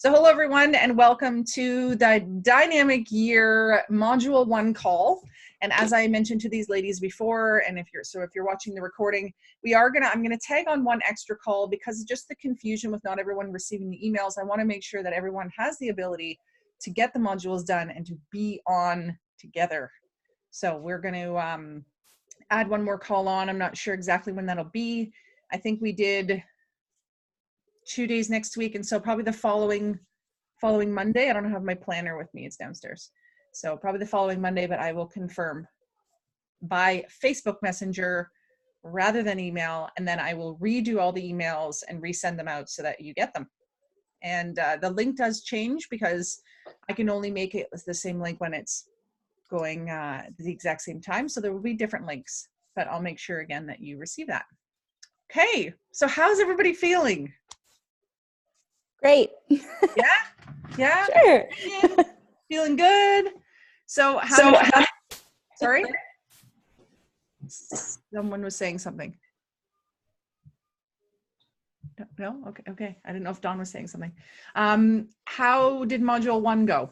So hello everyone and welcome to the Dynamic Year Module 1 call. And as I mentioned to these ladies before, and if you're watching the recording, I'm gonna tag on one extra call because just the confusion with not everyone receiving the emails. I want to make sure that everyone has the ability to get the modules done and to be on together. So we're going to add one more call on. I'm not sure exactly when that'll be. I think we did 2 days next week, and so probably the following Monday. I don't have my planner with me, it's downstairs, so probably the following Monday, but I will confirm by Facebook Messenger rather than email, and then I will redo all the emails and resend them out so that you get them. And the link does change because I can only make it the same link when it's going at the exact same time, so there will be different links, but I'll make sure again that you receive that. Okay, so how's everybody feeling? Great. Yeah? Sure. Feeling good? So sorry? Someone was saying something. No? Okay. I didn't know if Dawn was saying something. How did Module 1 go?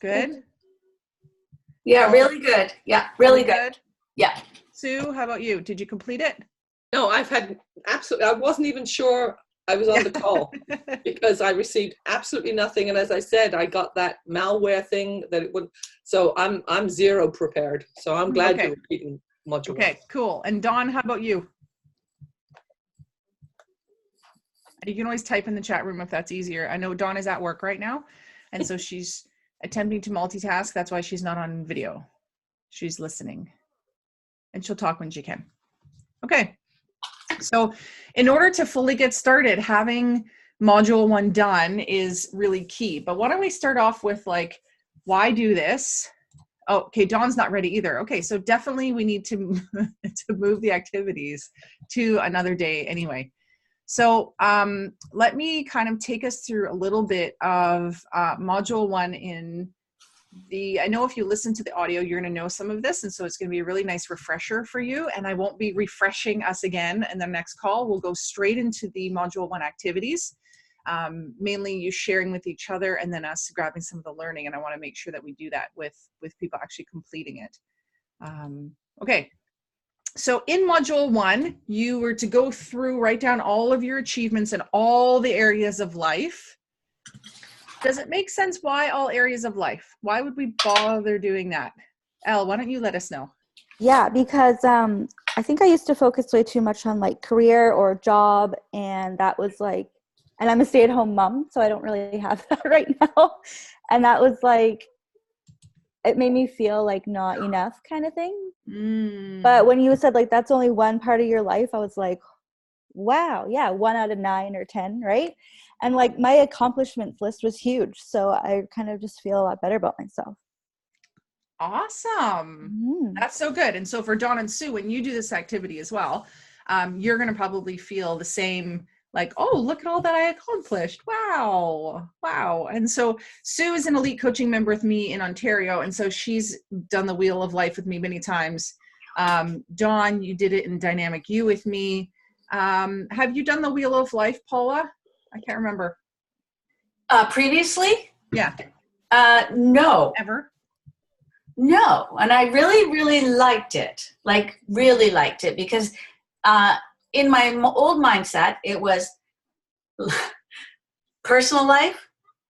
Good? Yeah, really good. Yeah, really good. Yeah. Sue, how about you? Did you complete it? No, I've had absolutely, I wasn't even sure I was on the call because I received absolutely nothing. And as I said, I got that malware thing that it wouldn't, so I'm zero prepared. So I'm glad you're repeating module 1. Okay, cool. And Dawn, how about you? You can always type in the chat room if that's easier. I know Dawn is at work right now, and so she's attempting to multitask. That's why she's not on video. She's listening, and she'll talk when she can. Okay. So in order to fully get started, having module 1 done is really key. But why don't we start off with, like, why do this? Oh, okay, Dawn's not ready either. Okay, so definitely we need to move the activities to another day anyway. So let me kind of take us through a little bit of module 1 in I know if you listen to the audio, you're going to know some of this, and so it's going to be a really nice refresher for you, and I won't be refreshing us again in the next call. We'll go straight into the module 1 activities, mainly you sharing with each other and then us grabbing some of the learning, and I want to make sure that we do that with people actually completing it. Okay, so in module 1, you were to go through, write down all of your achievements in all the areas of life. Does it make sense why all areas of life? Why would we bother doing that? Elle, why don't you let us know? Yeah, because I think I used to focus way too much on like career or job, and that was like, and I'm a stay-at-home mom, so I don't really have that right now. And that was like, it made me feel like not enough kind of thing. But when you said like that's only one part of your life, I was like, wow, yeah, 1 out of 9 or 10, right? And like my accomplishments list was huge, so I kind of just feel a lot better about myself. Awesome. That's so good. And so for Dawn and Sue, when you do this activity as well, you're going to probably feel the same, like, oh, look at all that I accomplished. Wow. And so Sue is an elite coaching member with me in Ontario, and so she's done the Wheel of Life with me many times. Dawn, you did it in Dynamic U with me. Have you done the Wheel of Life, Paula? I can't remember. Previously? Yeah. No. Ever? No. And I really, really liked it. Like, really liked it because in my old mindset, it was personal life,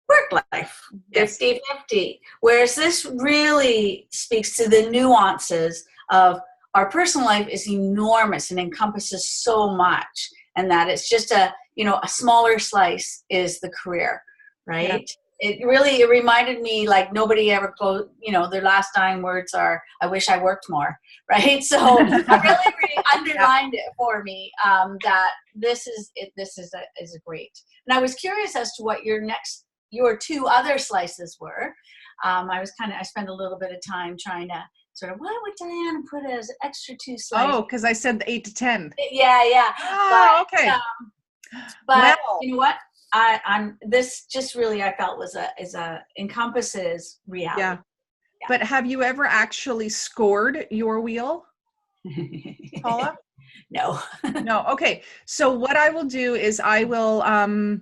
work life, 50-50. Whereas this really speaks to the nuances of our personal life is enormous and encompasses so much, and that it's just a smaller slice is the career, right? Yeah. It reminded me like nobody ever closed, their last dying words are, I wish I worked more, right? So it really underlined it for me that this is a great. And I was curious as to what your 2 other slices were. I spent a little bit of time trying to sort of, why would Diane put as extra 2 slices? Oh, because I said the 8 to 10. Yeah. Oh, okay. But you know what? This just really I felt was encompasses reality. Yeah. But have you ever actually scored your wheel, Paula? No. No. Okay. So what I will do is I will, I'm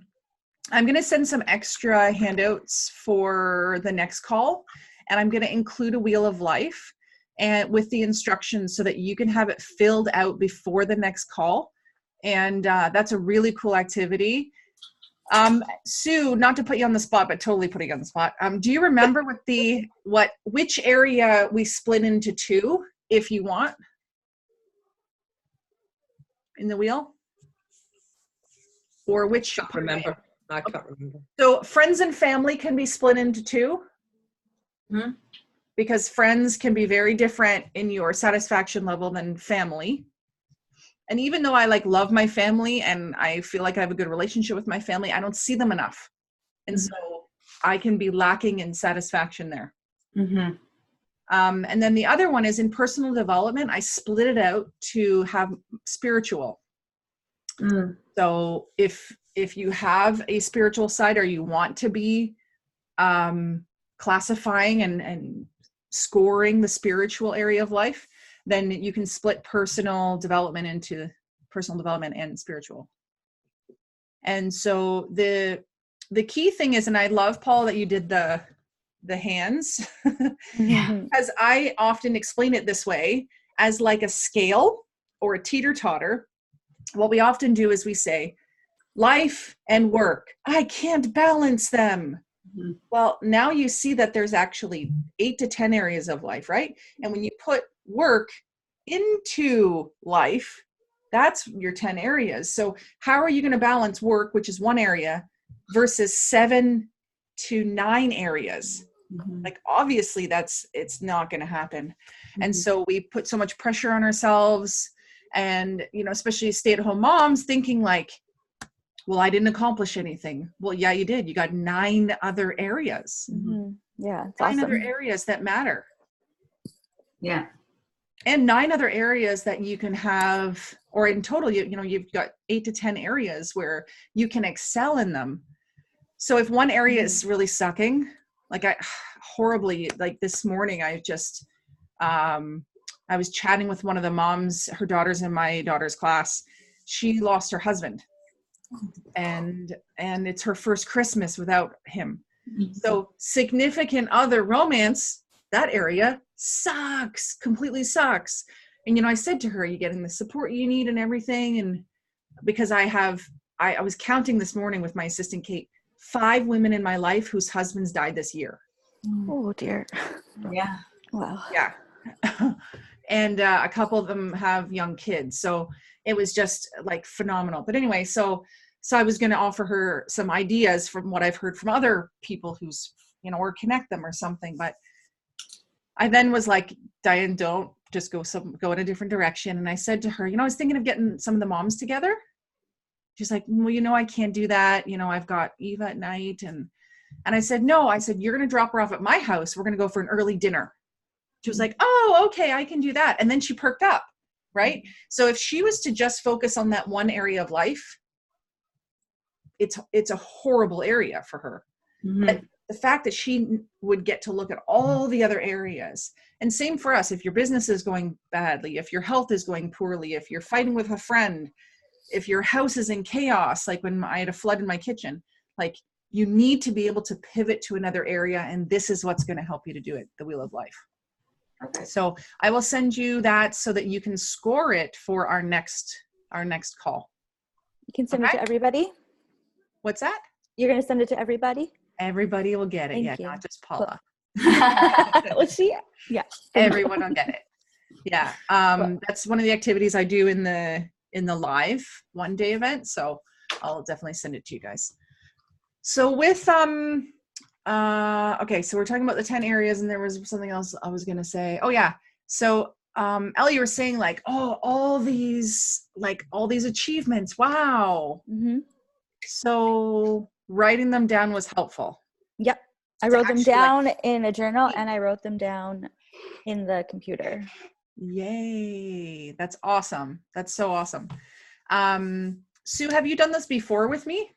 going to send some extra handouts for the next call, and I'm going to include a wheel of life and with the instructions so that you can have it filled out before the next call. And that's a really cool activity. Sue, not to put you on the spot, but totally putting you on the spot. Do you remember which area we split into two, if you want, in the wheel? Or which? I can't remember. I can't remember. So friends and family can be split into two. Hmm? Because friends can be very different in your satisfaction level than family. And even though I love my family and I feel like I have a good relationship with my family, I don't see them enough. And so I can be lacking in satisfaction there. Mm-hmm. And then the other one is in personal development. I split it out to have spiritual. Mm. So if you have a spiritual side or you want to be classifying and scoring the spiritual area of life, then you can split personal development into personal development and spiritual. And so the key thing is, and I love, Paul, that you did the hands, Yeah. because I often explain it this way as like a scale or a teeter-totter. What we often do is we say, life and work, I can't balance them. Mm-hmm. Well, now you see that there's actually 8 to 10 areas of life, right? And when you put work into life, that's your 10 areas. So how are you going to balance work, which is one area, versus 7 to 9 areas? Mm-hmm. Like, obviously it's not going to happen. Mm-hmm. And so we put so much pressure on ourselves, and, especially stay-at-home moms thinking like, well, I didn't accomplish anything. Well, yeah, you did. You got 9 other areas. Mm-hmm. Yeah, it's 9 awesome. other areas that matter. Yeah. And 9 other areas that you can have, or in total, you've got 8 to 10 areas where you can excel in them. So if one area is really sucking, like horribly, like this morning, I was chatting with one of the moms, her daughter's in my daughter's class. She lost her husband, and it's her first Christmas without him. So significant other romance, that area sucks, completely sucks. And, I said to her, are you getting the support you need and everything? And because I was counting this morning with my assistant, Kate, 5 women in my life whose husbands died this year. Oh dear. Yeah. Wow. Yeah. And a couple of them have young kids. So it was just like phenomenal. But anyway, so I was going to offer her some ideas from what I've heard from other people who's, or connect them or something. But I then was like, Diane, don't just go in a different direction. And I said to her, I was thinking of getting some of the moms together. She's like, well, I can't do that. I've got Eva at night. And I said, no, you're going to drop her off at my house. We're going to go for an early dinner. She was like, oh, okay, I can do that. And then she perked up, right? So if she was to just focus on that one area of life, it's a horrible area for her. Mm-hmm. But the fact that she would get to look at all the other areas, and same for us, if your business is going badly, if your health is going poorly, if you're fighting with a friend, if your house is in chaos, like when I had a flood in my kitchen, like you need to be able to pivot to another area. And this is what's going to help you to do it, the Wheel of Life. Okay. So I will send you that so that you can score it for our next call. You can send it to everybody. What's that? You're going to send it to everybody? Everybody will get it. Thank yeah, you. not just Paula. Well, yeah. Everyone will get it. Yeah. That's one of the activities I do in the live one day event. So I'll definitely send it to you guys. So with okay, so we're talking about the 10 areas, and there was something else I was gonna say. Oh yeah. So Ellie, you were saying like, oh, all these achievements. Wow. Mm-hmm. So writing them down was helpful. Yep. I wrote them down in a journal, and I wrote them down in the computer. Yay. That's awesome. That's so awesome. Sue, have you done this before with me?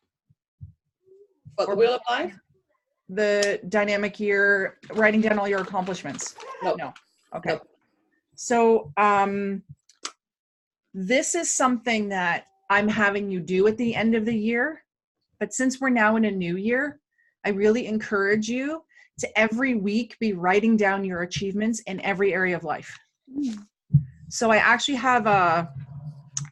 What, the Wheel of Life? The dynamic year, writing down all your accomplishments? No. No. Okay. No. So this is something that I'm having you do at the end of the year. But since we're now in a new year, I really encourage you to every week be writing down your achievements in every area of life. So I actually have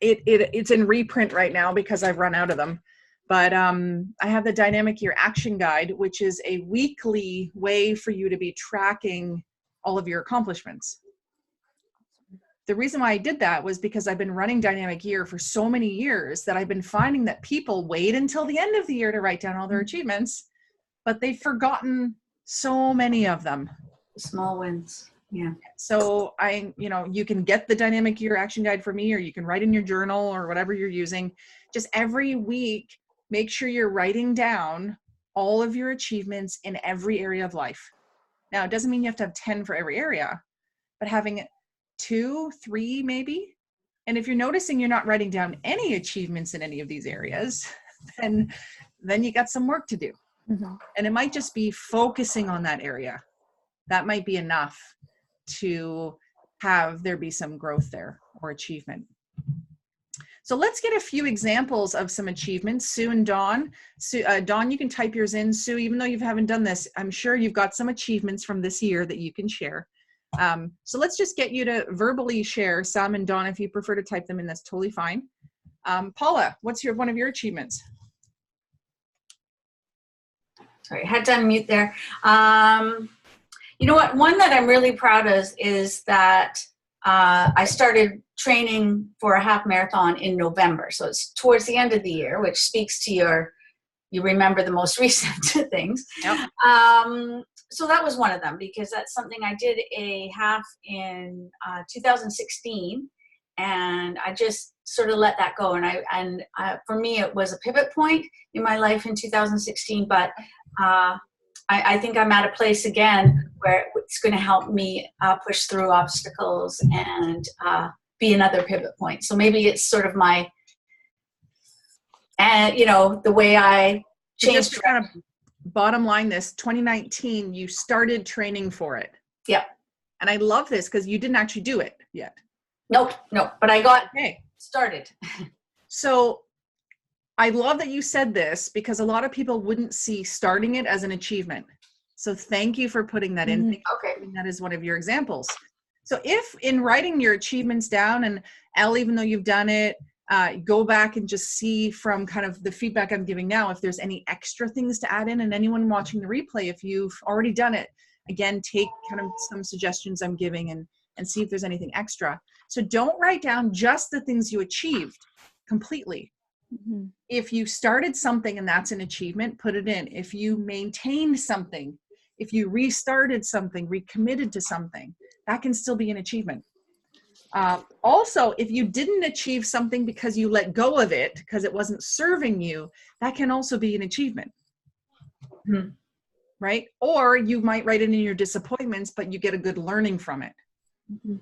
it's in reprint right now because I've run out of them. But I have the Dynamic Year Action Guide, which is a weekly way for you to be tracking all of your accomplishments. The reason why I did that was because I've been running Dynamic Year for so many years that I've been finding that people wait until the end of the year to write down all their achievements, but they've forgotten so many of them. Small wins. Yeah. So you can get the Dynamic Year Action Guide for me, or you can write in your journal or whatever you're using. Just every week, make sure you're writing down all of your achievements in every area of life. Now, it doesn't mean you have to have 10 for every area, but having 2, 3 maybe. And if you're noticing you're not writing down any achievements in any of these areas, then you got some work to do. Mm-hmm. And it might just be focusing on that area. That might be enough to have there be some growth there or achievement. So let's get a few examples of some achievements. Sue and Dawn. Dawn, you can type yours in. Sue, even though you haven't done this, I'm sure you've got some achievements from this year that you can share. So let's just get you to verbally share. Sam and Dawn, if you prefer to type them in, that's totally fine. Paula, what's one of your achievements? Sorry, I had to unmute there. You know what? One that I'm really proud of is that I started training for a half marathon in November. So it's towards the end of the year, which speaks to you remember the most recent things. Yep. So that was one of them, because that's something I did a half in 2016, and I just sort of let that go. And for me, it was a pivot point in my life in 2016, but I think I'm at a place again where it's going to help me push through obstacles and be another pivot point. So maybe it's sort of my, the way I changed. Just to kind of bottom line this, 2019, you started training for it. Yep. And I love this because you didn't actually do it yet. Nope, but I got started. So I love that you said this, because a lot of people wouldn't see starting it as an achievement. So thank you for putting that in. Okay. That is one of your examples. So if in writing your achievements down, and Elle, even though you've done it, go back and just see from kind of the feedback I'm giving now, if there's any extra things to add in, and anyone watching the replay, if you've already done it, again, take kind of some suggestions I'm giving and see if there's anything extra. So don't write down just the things you achieved completely. Mm-hmm. If you started something and that's an achievement, put it in. If you maintained something, if you restarted something, recommitted to something, that can still be an achievement. Also, if you didn't achieve something because you let go of it, because it wasn't serving you, that can also be an achievement. Mm-hmm. Right? Or you might write it in your disappointments, but you get a good learning from it. Mm-hmm.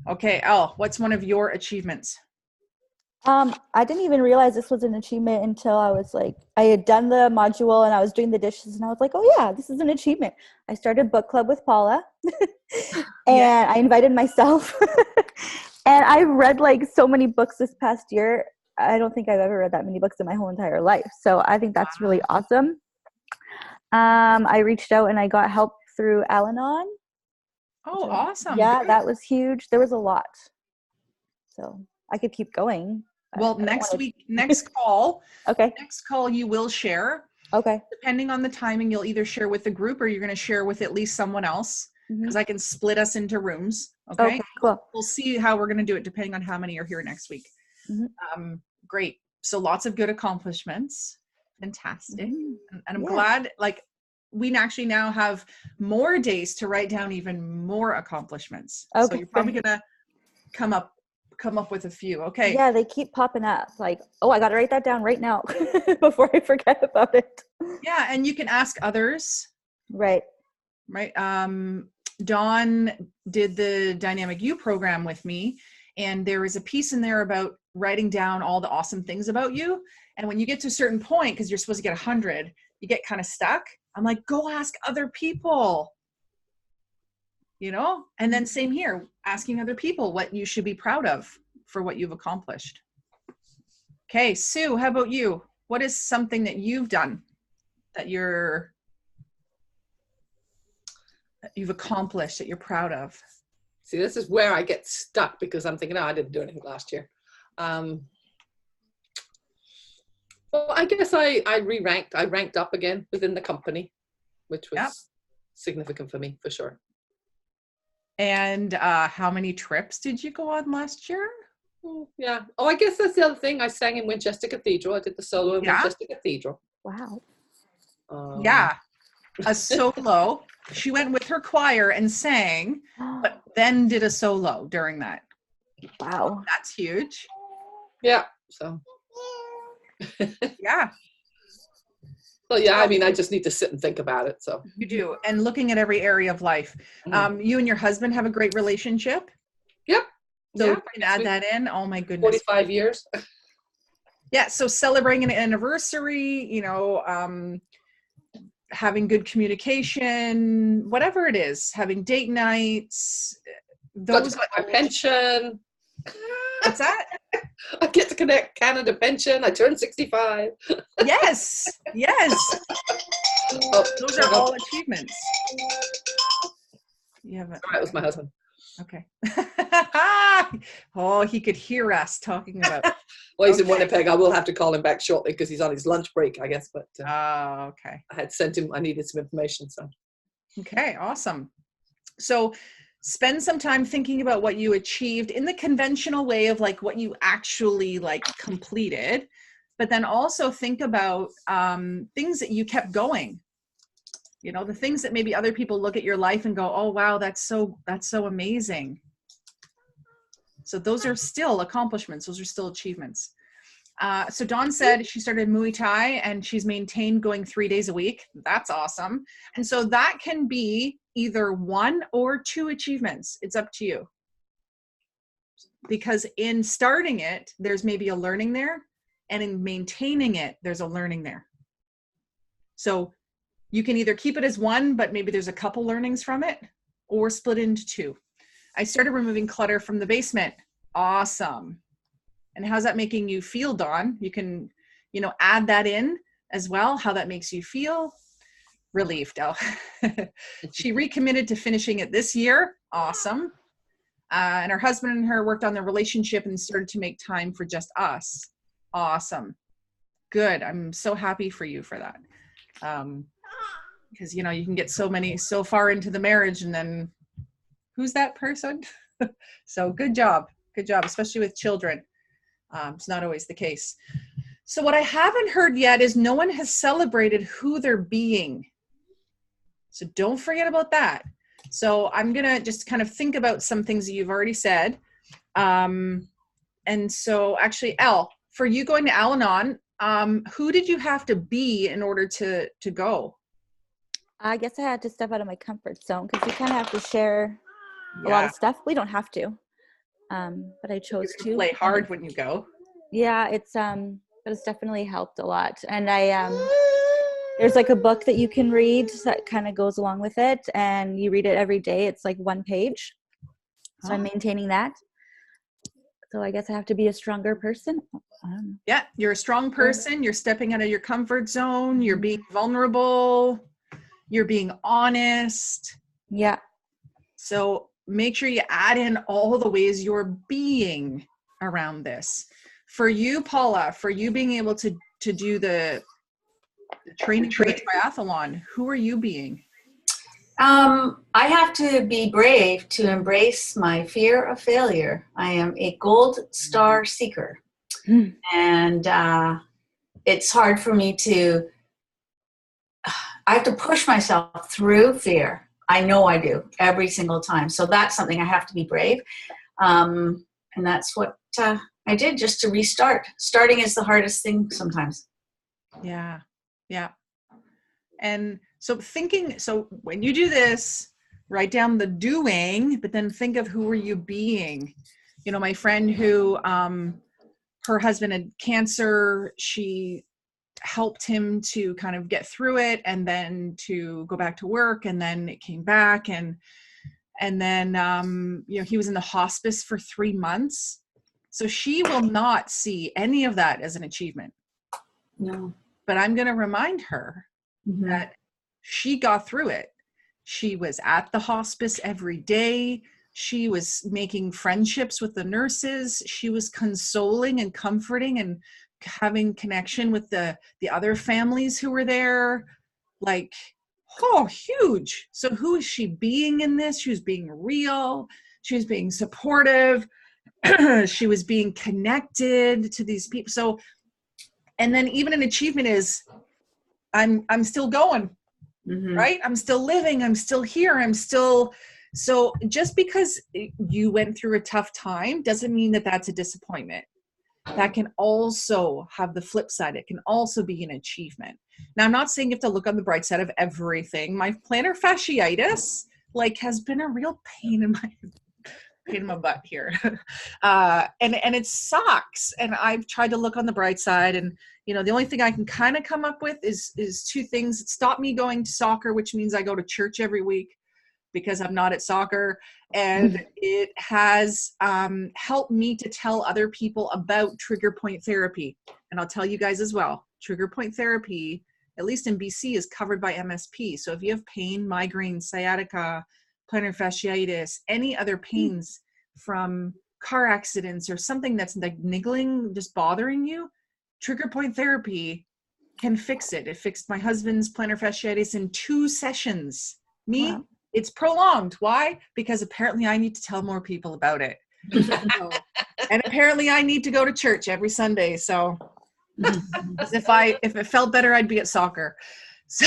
Okay, Elle, what's one of your achievements? I didn't even realize this was an achievement until I had done the module and I was doing the dishes, and I was like, oh yeah, this is an achievement. I started book club with Paula and I invited myself and I read so many books this past year. I don't think I've ever read that many books in my whole entire life. So I think that's really awesome. I reached out and I got help through Al-Anon. Oh, awesome. Yeah, Good. that was huge. There was a lot. So I could keep going. Well, next call. Okay. Next call you will share. Okay. Depending on the timing, you'll either share with the group or you're going to share with at least someone else, because I can split us into rooms. Okay. Cool. We'll see how we're going to do it depending on how many are here next week. Great. So lots of good accomplishments. Fantastic. And I'm glad, we actually now have more days to write down even more accomplishments. Okay. So you're probably going to come up with a few. Okay. Yeah, they keep popping up. I got to write that down right now before I forget about it. Yeah, and you can ask others. Right. Dawn did the Dynamic You program with me, and there is a piece in there about writing down all the awesome things about you. And when you get to a certain point, because you're supposed to get 100, you get kind of stuck. I'm like, go ask other people. you know? And then same here, asking other people what you should be proud of for what you've accomplished. Okay, Sue, how about you? What is something that you've done that you've accomplished that you're proud of? See, this is where I get stuck because I'm thinking, oh, I didn't do anything last year. Well, I guess I re-ranked. I ranked up again within the company, which was significant for me, for sure. And how many trips did you go on last year? Yeah. Oh, I guess that's the other thing. I sang in Winchester Cathedral. I did the solo in Winchester Cathedral. Wow. Yeah, a solo. She went with her choir and sang, but then did a solo during that. Wow. That's huge. Yeah. So. Yeah. Well, yeah, I mean, I just need to sit and think about it. So you do. And looking at every area of life. You and your husband have a great relationship. Yep. So you can add that in. Oh my goodness. 45 years. Yeah. So celebrating an anniversary, you know, having good communication, whatever it is, having date nights. Those got my pension. What's that? I get to connect Canada pension. I turned 65. Yes. Yes. Oh, those are all achievements. You have that was my husband. Okay. Oh, he could hear us talking about. Well, he's in Winnipeg. I will have to call him back shortly because he's on his lunch break, I guess. But okay. I had sent him. I needed some information. So. Okay. Awesome. So spend some time thinking about what you achieved in the conventional way of like what you actually like completed, but then also think about things that you kept going. You know, the things that maybe other people look at your life and go, oh, wow, that's so amazing. So those are still accomplishments. Those are still achievements. So Dawn said she started Muay Thai and she's maintained going 3 days a week. That's awesome. And so that can be either 1 or 2 achievements. It's up to you. Because in starting it, there's maybe a learning there. And in maintaining it, there's a learning there. So you can either keep it as 1, but maybe there's a couple learnings from it, or split into 2. I started removing clutter from the basement. Awesome. And how's that making you feel, Dawn? You can, you know, add that in as well, how that makes you feel. Relieved. Oh. She recommitted to finishing it this year. Awesome. And her husband and her worked on their relationship and started to make time for just us. Awesome. Good. I'm so happy for you for that. Because, you know, you can get so far into the marriage and then who's that person? So good job, especially with children. It's not always the case. So what I haven't heard yet is no one has celebrated who they're being. So don't forget about that. So I'm going to just kind of think about some things that you've already said. And so actually, Elle, for you going to Al-Anon, who did you have to be in order to go? I guess I had to step out of my comfort zone because you kind of have to share a lot of stuff. We don't have to, but I chose to play hard when you go. Yeah, but it's definitely helped a lot. And there's like a book that you can read that kind of goes along with it, and you read it every day. It's like 1 page. So I'm maintaining that. So I guess I have to be a stronger person. Yeah, you're a strong person. You're stepping out of your comfort zone. You're being vulnerable. You're being honest. Yeah. So make sure you add in all the ways you're being around this. For you, Paula, for you being able to do the training for the triathlon, who are you being? I have to be brave to embrace my fear of failure. I am a gold star seeker. And it's hard for me I have to push myself through fear. I know I do every single time. So that's something I have to be brave. And that's what I did just to restart. Starting is the hardest thing sometimes. Yeah. Yeah. And so when you do this, write down the doing, but then think of who are you being? You know, my friend who, her husband had cancer, she helped him to kind of get through it and then to go back to work, and then it came back, and And then, he was in the hospice for 3 months. So she will not see any of that as an achievement. No. But I'm going to remind her Mhm. that she got through it. She was at the hospice every day. She was making friendships with the nurses. She was consoling and comforting and having connection with the other families who were there. Like, huge. So who is she being in this? She was being real. She was being supportive. She was being connected to these people. So, and then even an achievement is, I'm still going, Mhm. right? I'm still living. I'm still here. So just because you went through a tough time doesn't mean that that's a disappointment. That can also have the flip side. It can also be an achievement. Now, I'm not saying you have to look on the bright side of everything. My plantar fasciitis, has been a real pain in my butt here. And it sucks. And I've tried to look on the bright side, and the only thing I can kind of come up with is 2 things. It stopped me going to soccer, which means I go to church every week because I'm not at soccer. And it has helped me to tell other people about trigger point therapy. And I'll tell you guys as well, trigger point therapy, at least in BC, is covered by MSP. So if you have pain, migraine, sciatica, plantar fasciitis, any other pains from car accidents or something that's like niggling, just bothering you, trigger point therapy can fix it. It fixed my husband's plantar fasciitis in 2 sessions. Wow. It's prolonged. Why? Because apparently I need to tell more people about it. And apparently I need to go to church every Sunday. So if it felt better, I'd be at soccer. So,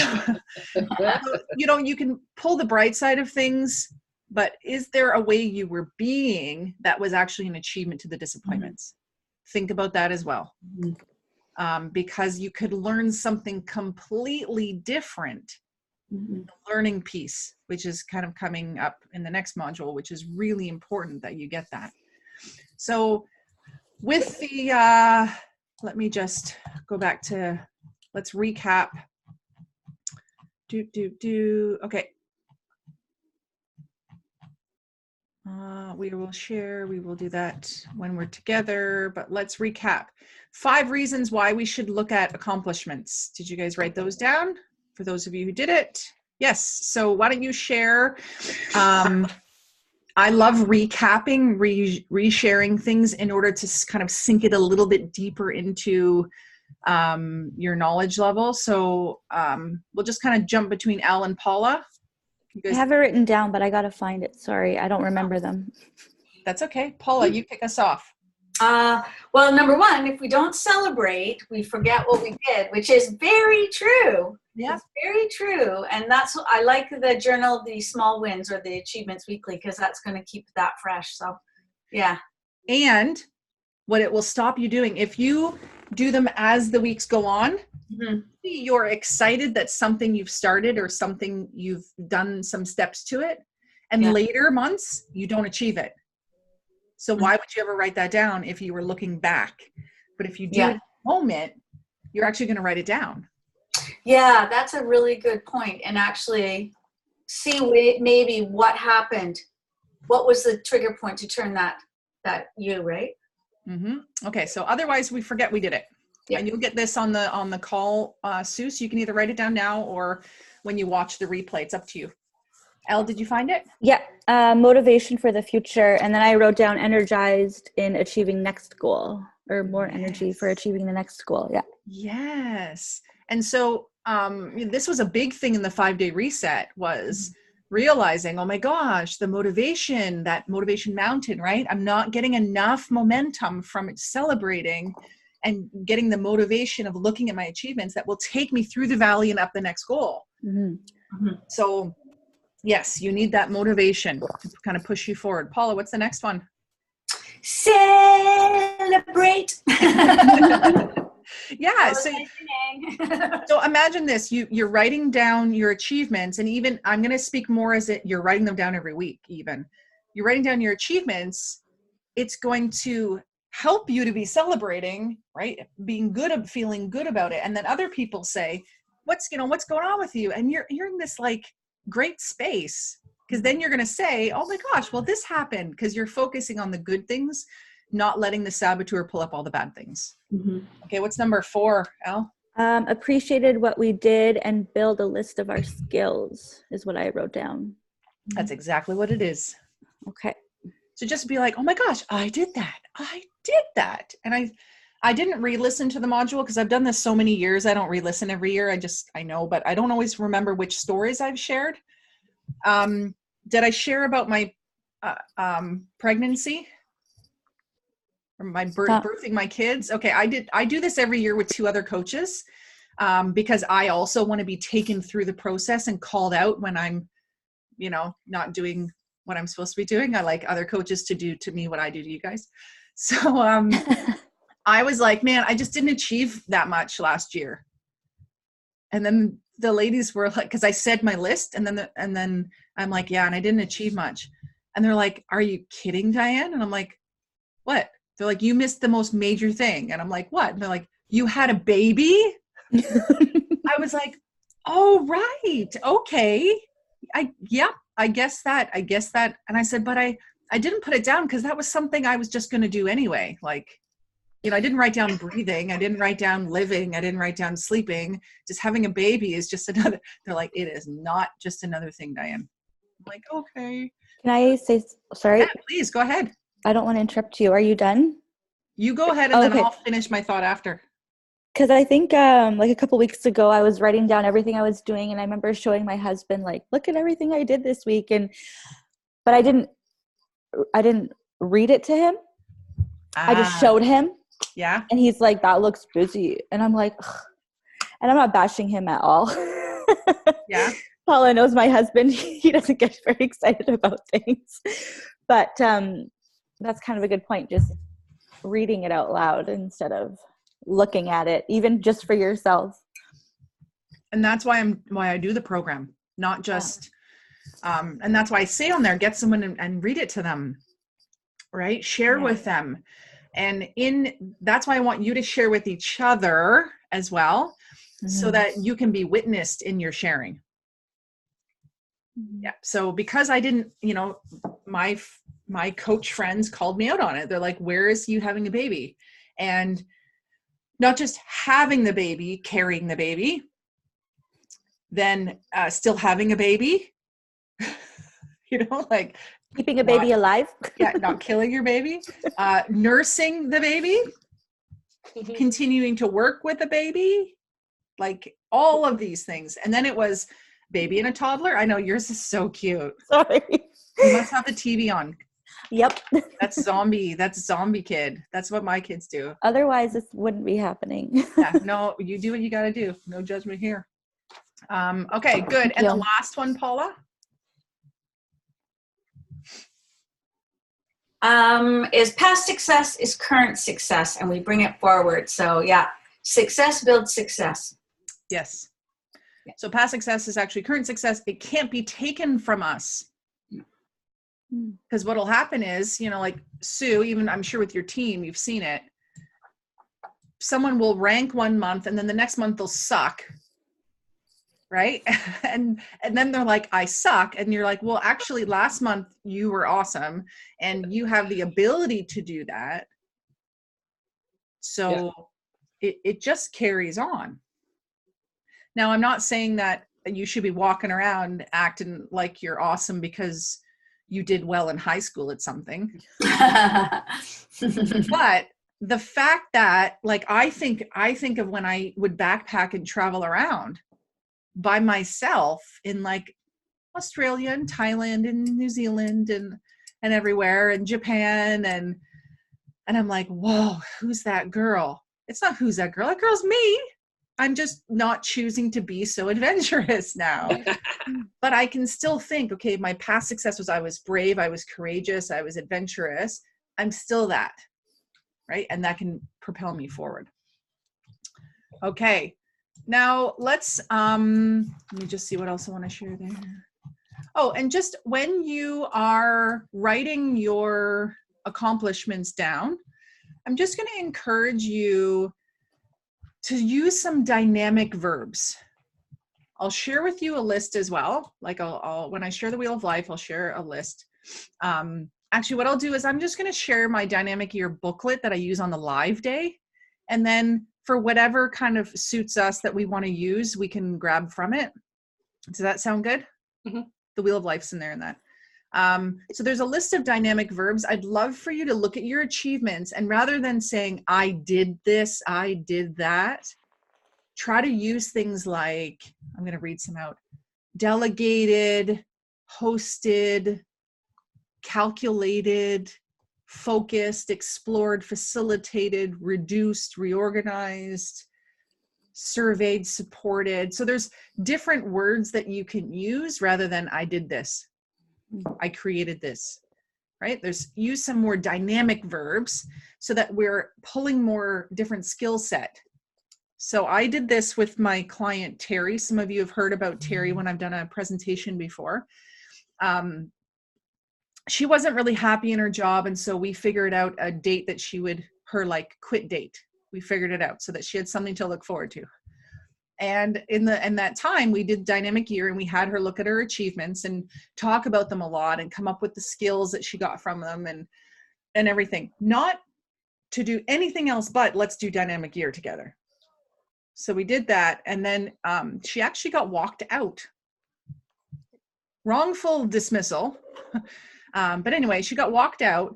you can pull the bright side of things, but is there a way you were being that was actually an achievement to the disappointments? Think about that as well. Because you could learn something completely different. The learning piece, which is kind of coming up in the next module, which is really important that you get that. So with the, let me just go back to, let's recap. Okay. We will share, we will do that when we're together, but let's recap. 5 reasons why we should look at accomplishments. Did you guys write those down? For those of you who did it? Yes. So why don't you share? I love recapping, resharing things in order to kind of sink it a little bit deeper into your knowledge level. So we'll just kind of jump between Al and Paula. I have it written down, but I got to find it. Sorry, I don't remember them. That's okay. Paula, you kick us off. Well, number 1, if we don't celebrate, we forget what we did, which is very true. Yeah. It's very true. And that's, I like the journal, the small wins or the achievements weekly, because that's going to keep that fresh. So, yeah. And what it will stop you doing, if you do them as the weeks go on, you're excited that something you've started or something you've done some steps to it. And later months, you don't achieve it. So why would you ever write that down if you were looking back? But if you do it in the moment, you're actually going to write it down. Yeah, that's a really good point. And actually see maybe what happened. What was the trigger point to turn that right? Okay, so otherwise we forget we did it. And you'll get this on the call, Sue, so you can either write it down now or when you watch the replay. It's up to you. Elle, did you find it? Yeah, motivation for the future. And then I wrote down energized in achieving next goal, or more energy for achieving the next goal. Yeah. Yes. And so this was a big thing in the 5-day reset, was realizing, oh my gosh, that motivation mountain, right? I'm not getting enough momentum from celebrating and getting the motivation of looking at my achievements that will take me through the valley and up the next goal. So yes, you need that motivation to kind of push you forward. Paula, what's the next one? Celebrate. Yeah. So imagine this, you're writing down your achievements, and even I'm going to speak more as you're writing them down every week. Even you're writing down your achievements, it's going to help you to be celebrating, right? Being good, feeling good about it. And then other people say, what's going on with you? And you're in this like great space. Because then you're going to say, oh my gosh, well, this happened, because you're focusing on the good things, not letting the saboteur pull up all the bad things. Mhm. Okay, what's number 4, Elle? Appreciated what we did and build a list of our skills is what I wrote down. That's exactly what it is. Okay. So just be like, oh my gosh, I did that. I did that. And I didn't re-listen to the module because I've done this so many years. I don't re-listen every year. I know, but I don't always remember which stories I've shared. Did I share about my pregnancy? Or my birthing my kids? Okay, I do this every year with 2 other coaches because I also want to be taken through the process and called out when I'm, not doing what I'm supposed to be doing. I like other coaches to do to me what I do to you guys. So I was like, man, I just didn't achieve that much last year. And then the ladies were like, because I said my list, and then I'm like, yeah, and I didn't achieve much. And they're like, are you kidding, Diane? And I'm like, what? They're like, you missed the most major thing. And I'm like, what? And they're like, you had a baby? I was like, oh, right. Okay. I guess that. And I said, but I didn't put it down because that was something I was just going to do anyway. Like, I didn't write down breathing. I didn't write down living. I didn't write down sleeping. Just having a baby is just another. They're like, it is not just another thing, Diane. I'm like, okay. Can I say, sorry? Yeah, please go ahead. I don't want to interrupt you. Are you done? You go ahead and then I'll finish my thought after. Because I think like a couple weeks ago, I was writing down everything I was doing, and I remember showing my husband, like, look at everything I did this week. But I didn't read it to him. I just showed him. Yeah. And he's like, that looks busy. And I'm like, ugh. And I'm not bashing him at all. Yeah. Paula knows my husband. He doesn't get very excited about things. But that's kind of a good point. Just reading it out loud instead of looking at it, even just for yourself. And that's why I do the program, not just, and that's why I say on there, get someone and read it to them, right? Share with them. And that's why I want you to share with each other as well, so that you can be witnessed in your sharing. Yeah. So because I didn't, my coach friends called me out on it. They're like, where is you having a baby? And not just having the baby, carrying the baby, then still having a baby, like keeping a baby alive. Yeah, not killing your baby, nursing the baby, continuing to work with the baby, like all of these things. And then it was baby and a toddler. I know yours is so cute. Sorry. You must have the TV on. Yep. That's zombie kid. That's what my kids do. Otherwise, this wouldn't be happening. Yeah, no, you do what you got to do. No judgment here. Okay, good. And the last one, Paula? Is past success is current success, and we bring it forward. So yeah, success builds success. Yes. So past success is actually current success. It can't be taken from us. Because what'll happen is, like Sue, even I'm sure with your team, you've seen it. Someone will rank one month and then the next month they'll suck. Right. And then they're like, I suck. And you're like, well, actually last month you were awesome and you have the ability to do that. So it just carries on. Now, I'm not saying that you should be walking around acting like you're awesome because you did well in high school at something. But the fact that, like, I think of when I would backpack and travel around by myself in like Australia and Thailand and New Zealand and everywhere, and Japan, and I'm like, whoa, who's that girl? It's not who's that girl. That girl's me. I'm just not choosing to be so adventurous now. But I can still think, okay, my past success was I was brave, I was courageous, I was adventurous. I'm still that, right? And that can propel me forward. Okay, now let's, let me just see what else I want to share there. Oh, and just when you are writing your accomplishments down, I'm just going to encourage you to use some dynamic verbs. I'll share with you a list as well. Like I'll when I share the Wheel of Life, I'll share a list. Actually, what I'll do is I'm just going to share my dynamic year booklet that I use on the live day. And then for whatever kind of suits us that we want to use, we can grab from it. Does that sound good? Mm-hmm. The Wheel of Life's in there in that. So there's a list of dynamic verbs. I'd love for you to look at your achievements, and rather than saying, I did this, I did that, try to use things like, I'm going to read some out: delegated, hosted, calculated, focused, explored, facilitated, reduced, reorganized, surveyed, supported. So there's different words that you can use rather than I did this, I created this, right? Use some more dynamic verbs so that we're pulling more different skill set. So I did this with my client, Terry. Some of you have heard about Terry when I've done a presentation before. She wasn't really happy in her job. And so we figured out a date that her like quit date. We figured it out so that she had something to look forward to. And in that time, we did dynamic year, and we had her look at her achievements and talk about them a lot and come up with the skills that she got from them and everything. Not to do anything else, but let's do dynamic year together. So we did that, and then she actually got walked out. Wrongful dismissal. But anyway, she got walked out,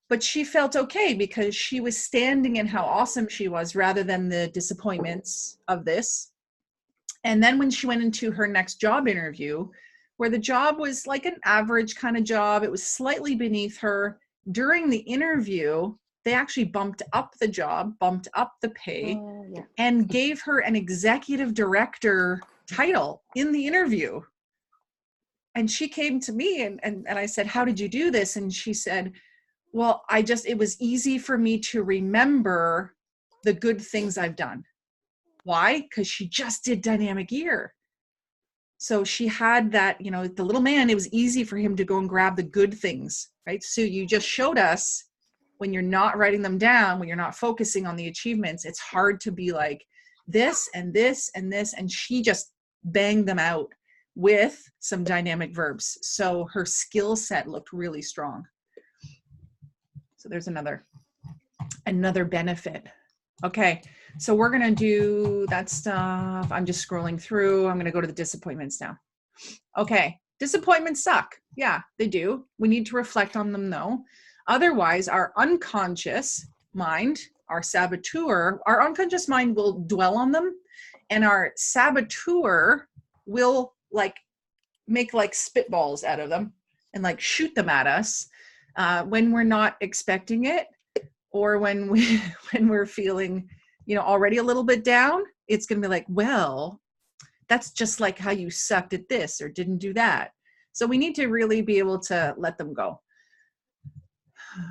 but she felt okay because she was standing in how awesome she was rather than the disappointments of this. And then when she went into her next job interview, where the job was like an average kind of job, it was slightly beneath her. During the interview, they actually bumped up the job, bumped up the pay, and gave her an executive director title in the interview. And she came to me and I said, how did you do this? And she said, well, it was easy for me to remember the good things I've done. Why? Because she just did dynamic year. So she had that, the little man, it was easy for him to go and grab the good things, right? So you just showed us when you're not writing them down, when you're not focusing on the achievements, it's hard to be like this and this and this. And she just banged them out with some dynamic verbs. So her skill set looked really strong. So there's another benefit. Okay, so we're going to do that stuff. I'm just scrolling through. I'm going to go to the disappointments now. Okay, disappointments suck. Yeah, they do. We need to reflect on them though. Otherwise, our unconscious mind, our unconscious mind will dwell on them, and our saboteur will make spitballs out of them and shoot them at us when we're not expecting it, or when we're feeling, already a little bit down. It's going to be like, well, that's just like how you sucked at this or didn't do that. So we need to really be able to let them go.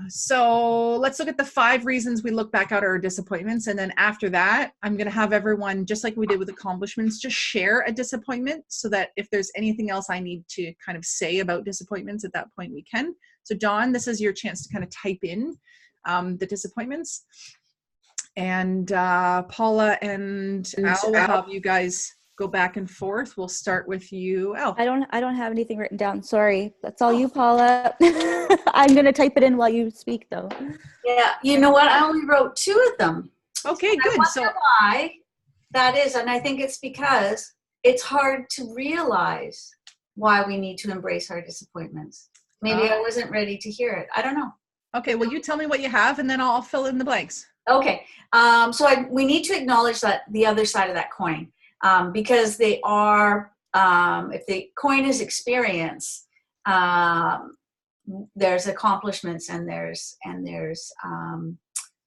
So let's look at the 5 reasons we look back at our disappointments. And then after that, I'm going to have everyone, just like we did with accomplishments, just share a disappointment so that if there's anything else I need to kind of say about disappointments at that point, we can. So Dawn, this is your chance to kind of type in the disappointments. And Paula and Al will have you guys go back and forth. We'll start with you, Al. I don't have anything written down. Sorry. That's all you, Paula. I'm going to type it in while you speak though. Yeah. You know what? I only wrote 2 of them. Okay, good. I wonder why that is. And I think it's because it's hard to realize why we need to embrace our disappointments. Maybe I wasn't ready to hear it. I don't know. Okay. Well, you tell me what you have and then I'll fill in the blanks. Okay. We need to acknowledge that the other side of that coin. Because they are, if the coin is experience, there's accomplishments and there's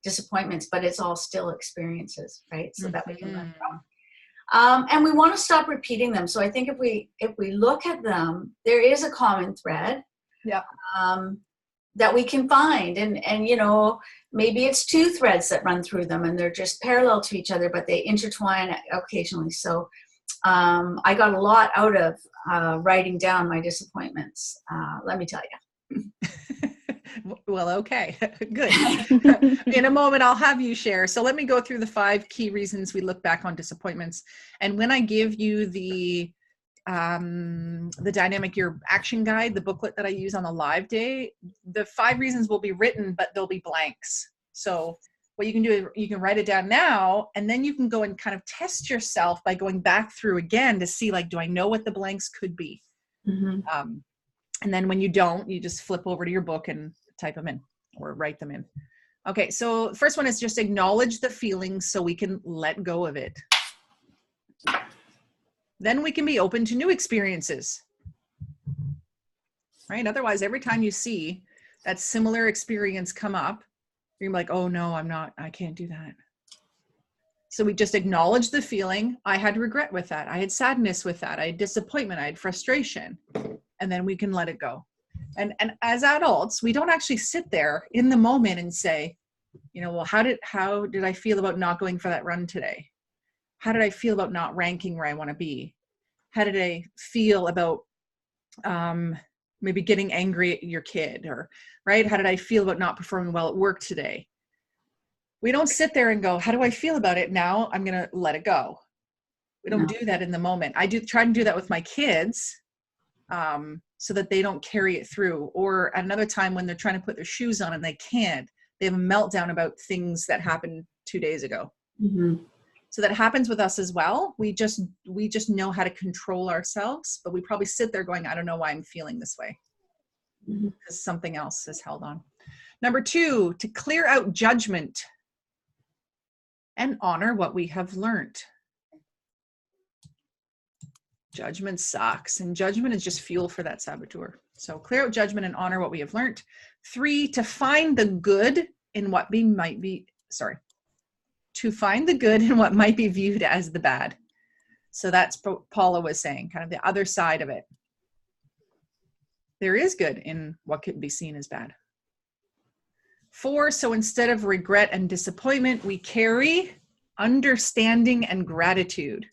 disappointments, but it's all still experiences, right? So that we can learn from. And we want to stop repeating them. So I think if we look at them, there is a common thread. Yeah. That we can find, and maybe it's 2 threads that run through them and they're just parallel to each other, but they intertwine occasionally. So I got a lot out of writing down my disappointments, let me tell you. Well, okay, good. In a moment, I'll have you share. So let me go through the 5 key reasons we look back on disappointments. And when I give you the Dynamic Year Action Guide, the booklet that I use on the live day, the 5 reasons will be written, but they'll be blanks. So what you can do is you can write it down now, and then you can go and kind of test yourself by going back through again to see, like, do I know what the blanks could be? And then when you don't, you just flip over to your book and type them in or write them in. Okay, so the first one is just acknowledge the feelings so we can let go of it. Then we can be open to new experiences, right? Otherwise, every time you see that similar experience come up, you're like, oh no, I can't do that. So we just acknowledge the feeling. I had regret with that. I had sadness with that. I had disappointment. I had frustration. And then we can let it go. And as adults, we don't actually sit there in the moment and say, you know, well, how did I feel about not going for that run today? How did I feel about not ranking where I want to be? How did I feel about maybe getting angry at your kid, or right? How did I feel about not performing well at work today? We don't sit there and go, how do I feel about it now? I'm going to let it go. We don't do that in the moment. I do try to do that with my kids, so that they don't carry it through. Or at another time when they're trying to put their shoes on and they can't, they have a meltdown about things that happened 2 days ago. So that happens with us as well. We just know how to control ourselves, but we probably sit there going, I don't know why I'm feeling this way, because something else is held on. Number 2, to clear out judgment and honor what we have learned. Judgment sucks, and judgment is just fuel for that saboteur. So clear out judgment and honor what we have learned. 3, to find the good in what to find the good in what might be viewed as the bad. So that's what Paula was saying, kind of the other side of it. There is good in what could be seen as bad. 4, so instead of regret and disappointment, we carry understanding and gratitude.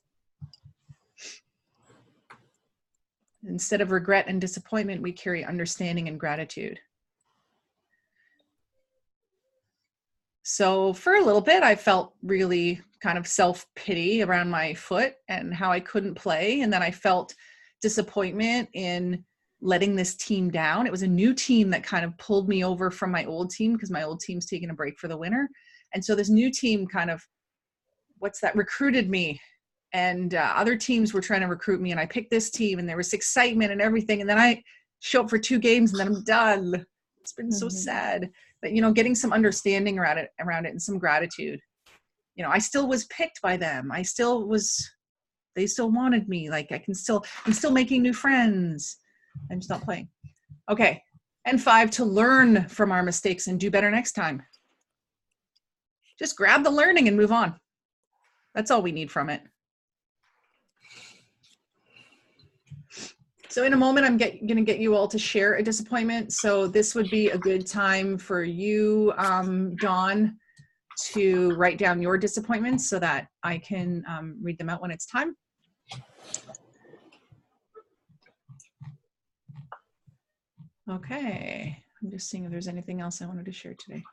Instead of regret and disappointment, we carry understanding and gratitude. So for a little bit, I felt really kind of self-pity around my foot and how I couldn't play. And then I felt disappointment in letting this team down. It was a new team that kind of pulled me over from my old team, because my old team's taking a break for the winter. And so this new team kind of, recruited me. And other teams were trying to recruit me, and I picked this team, and there was excitement and everything. And then I show up for 2 games and then I'm done. It's been so sad. But, you know, getting some understanding around it and some gratitude. You know, I still was picked by them. They still wanted me. Like I'm still making new friends. I'm just not playing. Okay. And 5, to learn from our mistakes and do better next time. Just grab the learning and move on. That's all we need from it. So in a moment, I'm going to get you all to share a disappointment. So this would be a good time for you, Dawn, to write down your disappointments so that I can read them out when it's time. Okay, I'm just seeing if there's anything else I wanted to share today.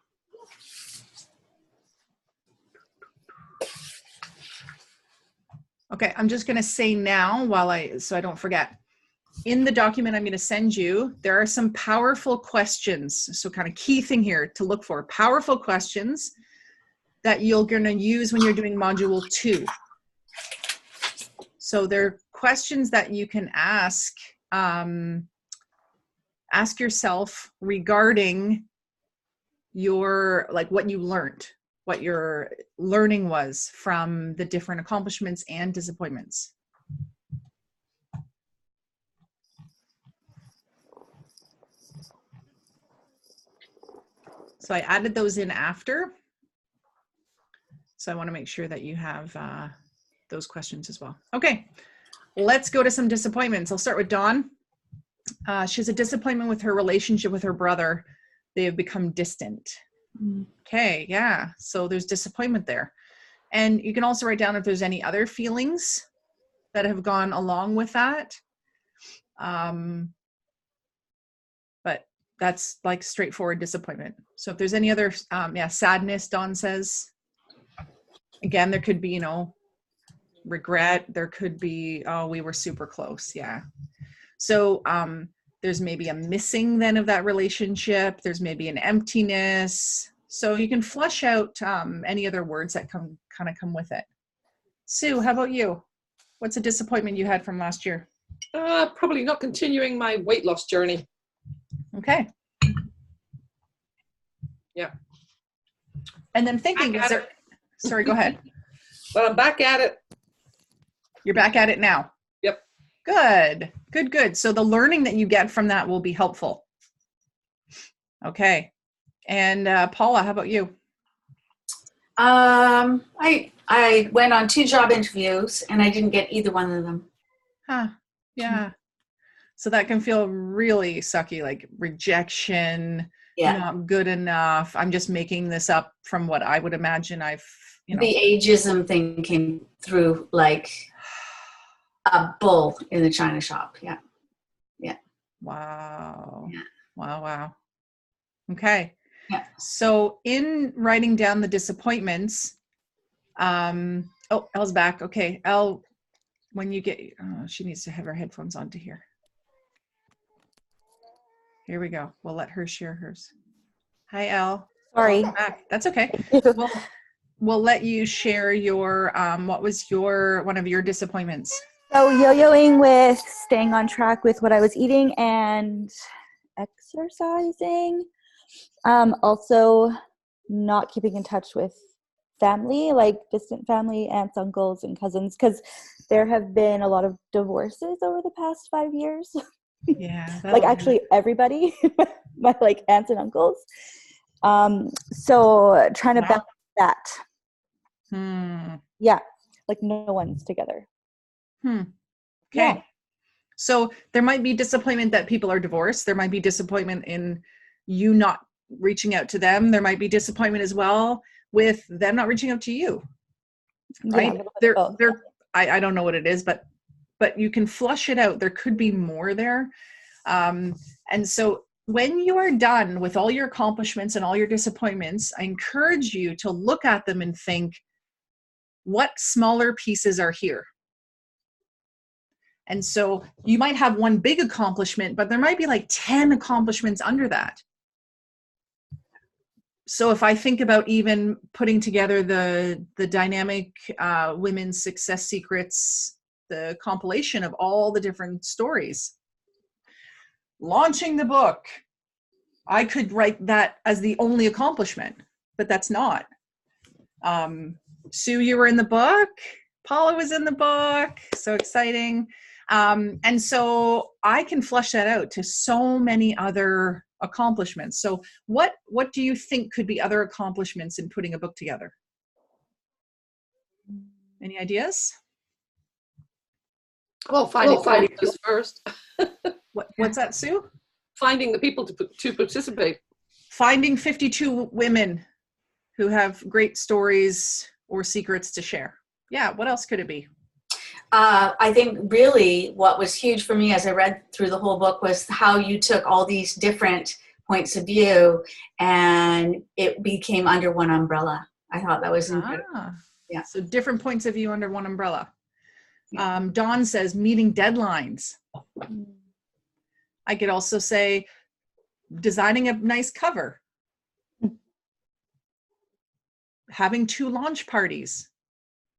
Okay, I'm just going to say now so I don't forget. In the document I'm going to send you, there are some powerful questions. So kind of key thing here to look for, powerful questions that you're going to use when you're doing module 2. So they're questions that you can ask yourself regarding your, like what you learned, what your learning was from the different accomplishments and disappointments. So I added those in after. So I want to make sure that you have those questions as well. Okay, let's go to some disappointments. I'll start with Dawn. She has a disappointment with her relationship with her brother. They have become distant. Okay, yeah, so there's disappointment there. And you can also write down if there's any other feelings that have gone along with that. But That's like straightforward disappointment. So if there's any other, sadness, Dawn says, again, there could be, you know, regret. There could be, oh, we were super close. Yeah. So there's maybe a missing then of that relationship. There's maybe an emptiness. So you can flush out any other words that come with it. Sue, how about you? What's a disappointment you had from last year? Probably not continuing my weight loss journey. Okay. Yeah. And then thinking, sorry, go ahead. But I'm back at it. You're back at it now. Yep. Good. So the learning that you get from that will be helpful. Okay. And Paula, how about you? I went on 2 job interviews and I didn't get either one of them. Huh. Yeah. So that can feel really sucky, like rejection, not good enough. I'm just making this up from what I would imagine The ageism thing came through like a bull in the china shop. Yeah. Wow. Yeah. Wow. Okay. Yeah. So in writing down the disappointments, Elle's back. Okay. Elle, when you get, she needs to have her headphones on to hear. Here we go. We'll let her share hers. Hi, Elle. Sorry. That's okay. We'll let you share your, what was one of your disappointments? So yo-yoing with staying on track with what I was eating and exercising. Also not keeping in touch with family, like distant family, aunts, uncles, and cousins, because there have been a lot of divorces over the past 5 years. Yeah. Like actually everybody, my like aunts and uncles. So trying to balance that. Yeah. Like no one's together. Okay. Yeah. So there might be disappointment that people are divorced. There might be disappointment in you not reaching out to them. There might be disappointment as well with them not reaching out to you. Right? Yeah, I don't know what it is, but you can flush it out. There could be more there. And so when you are done with all your accomplishments and all your disappointments, I encourage you to look at them and think, what smaller pieces are here? And so you might have one big accomplishment, but there might be like 10 accomplishments under that. So if I think about even putting together the dynamic women's success secrets, the compilation of all the different stories, launching the book, I could write that as the only accomplishment, but that's not. Sue, you were in the book. Paula was in the book. So exciting. And so I can flesh that out to so many other accomplishments. So what do you think could be other accomplishments in putting a book together? Any ideas? Well, finding this first. What's that, Sue? Finding the people to participate. Finding 52 women who have great stories or secrets to share. Yeah, what else could it be? I think really what was huge for me as I read through the whole book was how you took all these different points of view and it became under one umbrella. I thought that was incredible. Yeah. So different points of view under one umbrella. Dawn says meeting deadlines. I could also say designing a nice cover. Having 2 launch parties.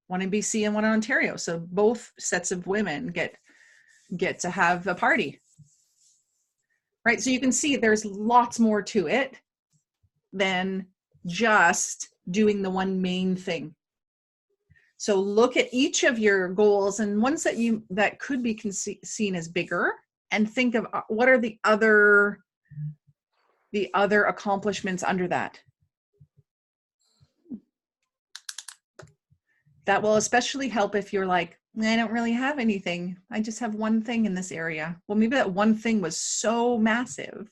One in BC and one in Ontario. So both sets of women get to have a party. Right? So you can see there's lots more to it than just doing the one main thing. So look at each of your goals and ones that could be seen as bigger, and think of what are the other accomplishments under that. That will especially help if you're like, I don't really have anything. I just have one thing in this area. Well, maybe that one thing was so massive.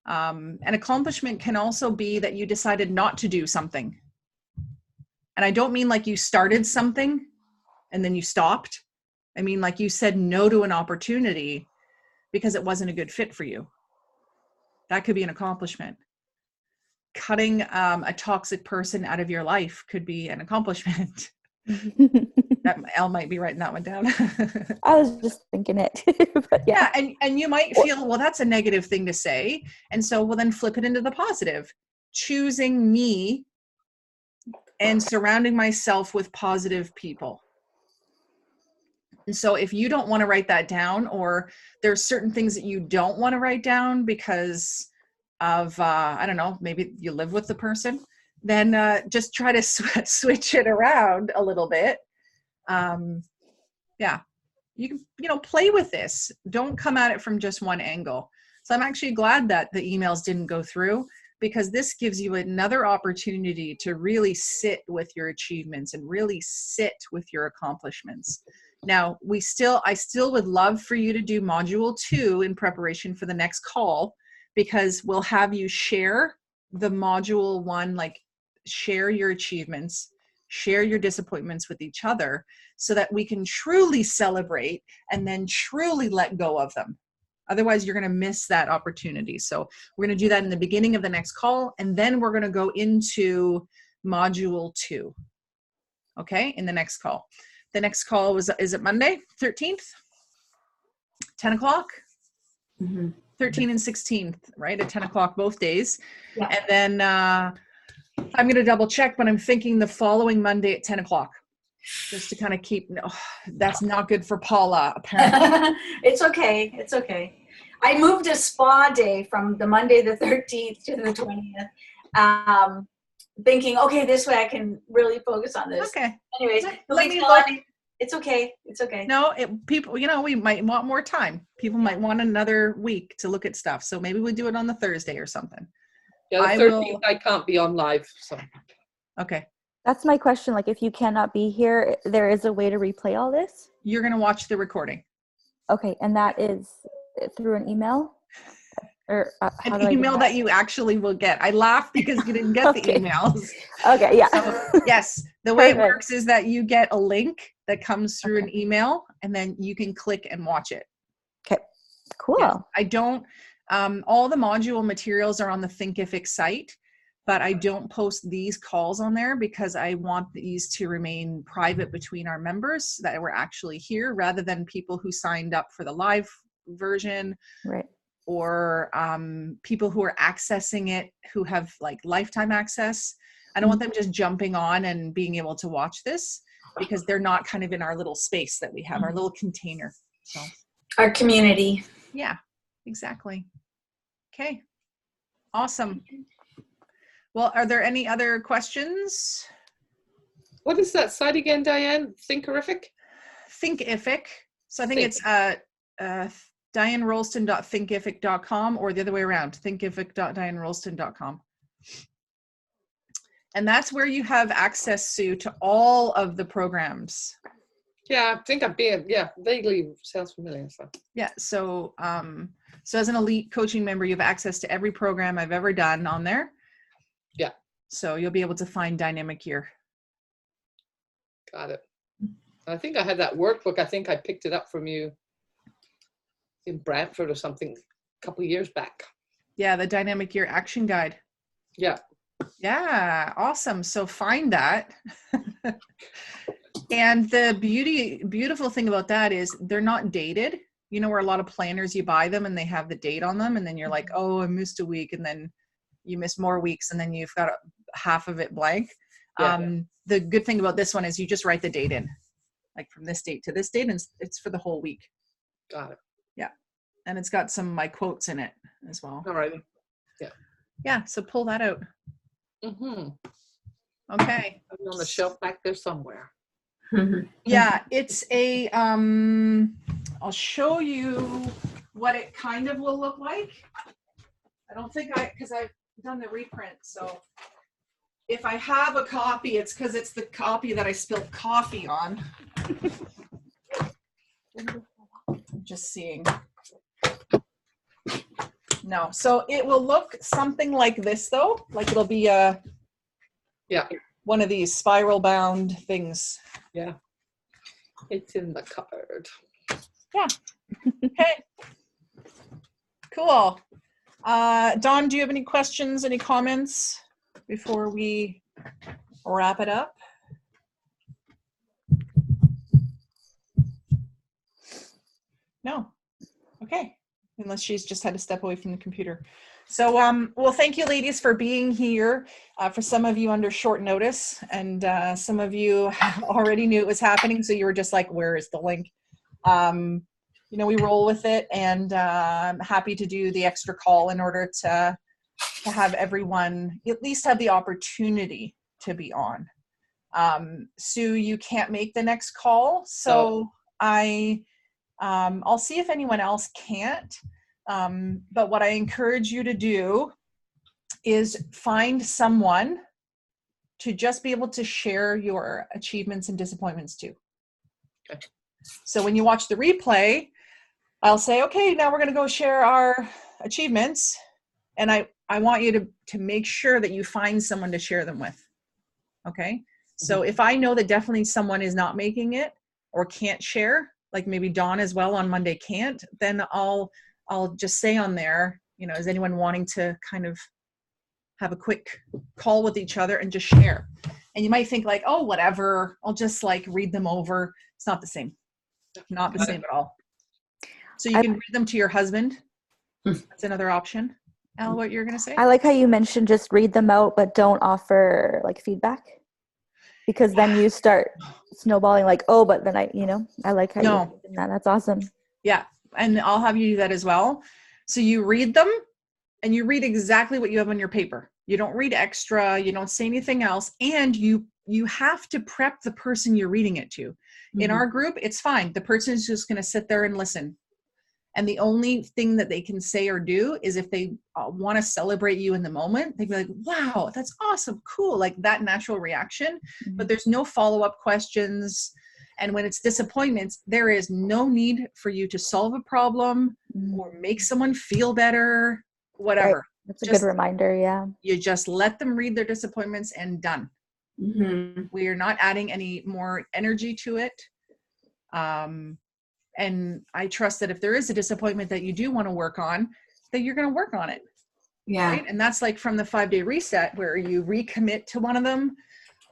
An accomplishment can also be that you decided not to do something. And I don't mean like you started something and then you stopped. I mean like you said no to an opportunity because it wasn't a good fit for you. That could be an accomplishment. Cutting a toxic person out of your life could be an accomplishment. Elle might be writing that one down. I was just thinking it, but yeah. And you might feel, well, that's a negative thing to say. And so, well, then flip it into the positive. Choosing me and surrounding myself with positive people. And so if you don't want to write that down, or there's certain things that you don't want to write down because of, I don't know, maybe you live with the person, then just try to switch it around a little bit. Yeah, you can, play with this. Don't come at it from just one angle. So I'm actually glad that the emails didn't go through, because this gives you another opportunity to really sit with your achievements and really sit with your accomplishments. Now, I still would love for you to do module 2 in preparation for the next call, because we'll have you share the module 1, like share your achievements, share your disappointments with each other, so that we can truly celebrate and then truly let go of them. Otherwise, you're going to miss that opportunity. So we're going to do that in the beginning of the next call, and then we're going to go into module 2. Okay, in the next call. The next call is it Monday, 13th? 10 o'clock? Mm-hmm. 13th and 16th, right? At 10 o'clock both days. Yeah. And then I'm going to double check, but I'm thinking the following Monday at 10 o'clock. Just to kind of keep, that's not good for Paula, apparently. It's okay. It's okay. I moved a spa day from the Monday the 13th to the 20th, thinking, okay, this way I can really focus on this. Okay. Anyways, Let me look. it's okay. It's okay. No, people, we might want more time. People might want another week to look at stuff. So maybe we'll do it on the Thursday or something. Yeah, the 13th I can't be on live. So. Okay. That's my question. Like, if you cannot be here, there is a way to replay all this? You're going to watch the recording. Okay. And that is through an email? Or an email that you actually will get. I laugh because you didn't get the emails. Okay, yeah. So, yes, the way it works is that you get a link that comes through an email, and then you can click and watch it. Okay, cool. Yes. I don't, all the module materials are on the Thinkific site, but I don't post these calls on there because I want these to remain private between our members that were actually here, rather than people who signed up for the live version. Right. Or people who are accessing it who have like lifetime access. I don't want them just jumping on and being able to watch this, because they're not kind of in our little space that we have, our little container. So our community. Yeah, exactly. Okay, awesome. Well, are there any other questions? What is that site again, Diane? Thinkerific? Thinkific. So I think it's DianeRolston.thinkific.com, or the other way around, thinkific.dianerolston.com. And that's where you have access, Sue, to all of the programs. Yeah, I think vaguely sounds familiar. So. Yeah, so as an elite coaching member, you have access to every program I've ever done on there. Yeah. So you'll be able to find Dynamic Year. Got it. I think I had that workbook. I think I picked it up from you in Brantford or something a couple of years back. Yeah, the Dynamic Year Action Guide. Yeah. Yeah, awesome. So find that. And the beautiful thing about that is they're not dated. You know, where a lot of planners, you buy them and they have the date on them, and then you're like, oh, I missed a week, and then you miss more weeks, and then you've got half of it blank. Yeah. The good thing about this one is you just write the date in, like from this date to this date, and it's for the whole week. Got it. Yeah. And it's got some of my quotes in it as well. All right. Yeah. Yeah. So pull that out. Mm-hmm. Okay. On the shelf back there somewhere. Yeah. It's a, I'll show you what it kind of will look like. I don't think because I've done the reprint. So if I have a copy, it's because it's the copy that I spilled coffee on. I'm just seeing. No, so it will look something like this, though. Like it'll be one of these spiral bound things. Yeah. It's in the cupboard. Yeah. Okay. Cool. Dawn, do you have any questions, any comments before we wrap it up? No. Okay. Unless she's just had to step away from the computer. So, well, thank you, ladies, for being here. For some of you under short notice, and some of you already knew it was happening, so you were just like, where is the link? You know, we roll with it, and I'm happy to do the extra call in order to have everyone at least have the opportunity to be on. Sue, you can't make the next call, so I'll see if anyone else can't. But what I encourage you to do is find someone to just be able to share your achievements and disappointments to. Okay. So when you watch the replay, I'll say, okay, now we're going to go share our achievements. And I want you to make sure that you find someone to share them with. Okay. So if I know that definitely someone is not making it or can't share, like maybe Dawn as well on Monday can't, then I'll just say on there, you know, is anyone wanting to kind of have a quick call with each other and just share? And you might think like, oh, whatever, I'll just like read them over. It's not the same. Not the same at all. So you can read them to your husband. That's another option. Al, what you're going to say? I like how you mentioned just read them out, but don't offer like feedback, because then you start snowballing like, oh, but then I like how you did that. That's awesome. Yeah. And I'll have you do that as well. So you read them and you read exactly what you have on your paper. You don't read extra. You don't say anything else. And you have to prep the person you're reading it to. Mm-hmm. In our group, it's fine. The person is just going to sit there and listen. And the only thing that they can say or do is if they want to celebrate you in the moment, they'd be like, wow, that's awesome. Cool. Like that natural reaction, but there's no follow-up questions. And when it's disappointments, there is no need for you to solve a problem or make someone feel better, whatever. Right. That's a good reminder. Yeah. You just let them read their disappointments and done. Mm-hmm. We are not adding any more energy to it. And I trust that if there is a disappointment that you do want to work on, that you're going to work on it. Yeah. Right? And that's like from the 5-day reset where you recommit to one of them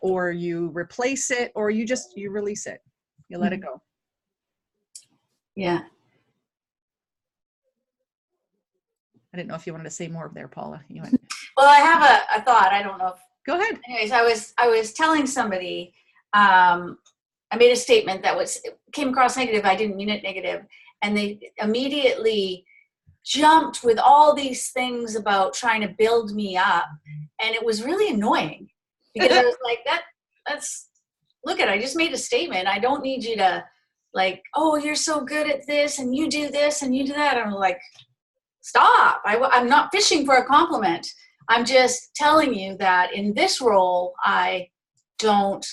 or you replace it or you release it. You let it go. Yeah. I didn't know if you wanted to say more there, Paula. Well, I have a thought. I don't know if. Go ahead. Anyways, I was telling somebody, I made a statement that came across negative. I didn't mean it negative. And they immediately jumped with all these things about trying to build me up. And it was really annoying because I was like, look I just made a statement. I don't need you to like, oh, you're so good at this and you do this and you do that. I'm like, stop. I'm not fishing for a compliment. I'm just telling you that in this role, I don't,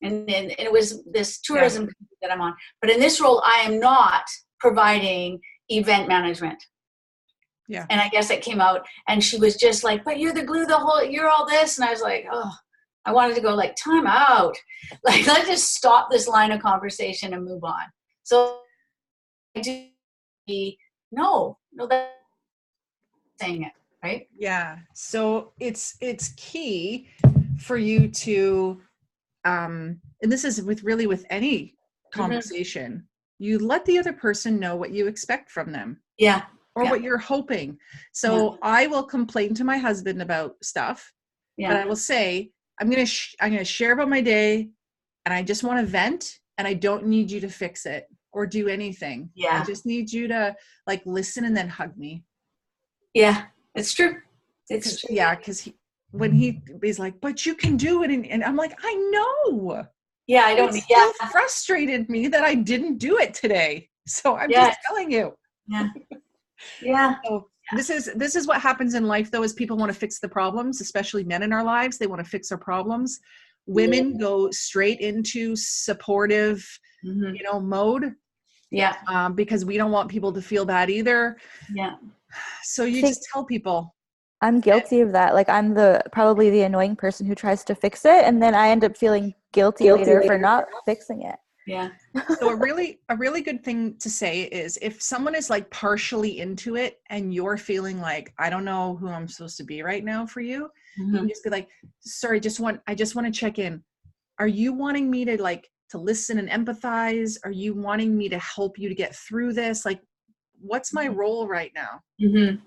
and it was this tourism that I'm on, but in this role, I am not providing event management. Yeah. And I guess it came out and she was just like, but you're the glue, you're all this. And I was like, oh, I wanted to go like, time out. Like, let's just stop this line of conversation and move on. So I do, no, that's saying it, right? Yeah. So it's key for you to, and this is with any conversation, you let the other person know what you expect from them. Yeah. Or what you're hoping. So I will complain to my husband about stuff, but I will say, I'm going to share about my day and I just want to vent and I don't need you to fix it or do anything. Yeah. I just need you to like listen and then hug me. Yeah, it's true. It's true. Yeah. Cause when he's like, but you can do it. And I'm like, I know. Yeah. I don't. It still frustrated me that I didn't do it today. So I'm just telling you. Yeah. Yeah. So this is what happens in life though, is people want to fix the problems, especially men in our lives. They want to fix our problems. Women go straight into supportive, mode. Yeah. Because we don't want people to feel bad either. Yeah. So you just tell people. I'm guilty of that. Like I'm probably the annoying person who tries to fix it. And then I end up feeling guilty later for not fixing it. Yeah. So a really good thing to say is if someone is like partially into it and you're feeling like, I don't know who I'm supposed to be right now for you, you can just be like, sorry, I just want to check in. Are you wanting me to to listen and empathize? Are you wanting me to help you to get through this? Like, what's my role right now?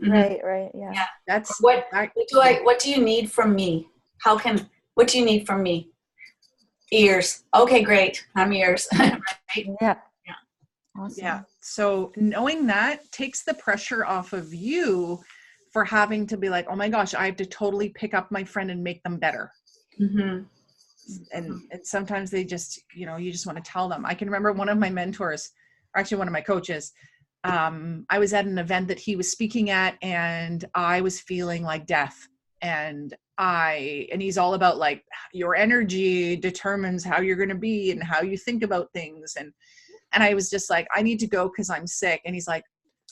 Right, yeah. Yeah. That's What do you need from me? What do you need from me? Ears. Okay, great. I'm ears. Right? Yeah. Yeah. Awesome. Yeah. So knowing that takes the pressure off of you for having to be like, oh my gosh, I have to totally pick up my friend and make them better. And sometimes they just, you just want to tell them. I can remember one of my mentors, or actually one of my coaches, I was at an event that he was speaking at and I was feeling like death. And he's all about like your energy determines how you're going to be and how you think about things. And I was just like, I need to go because I'm sick. And he's like,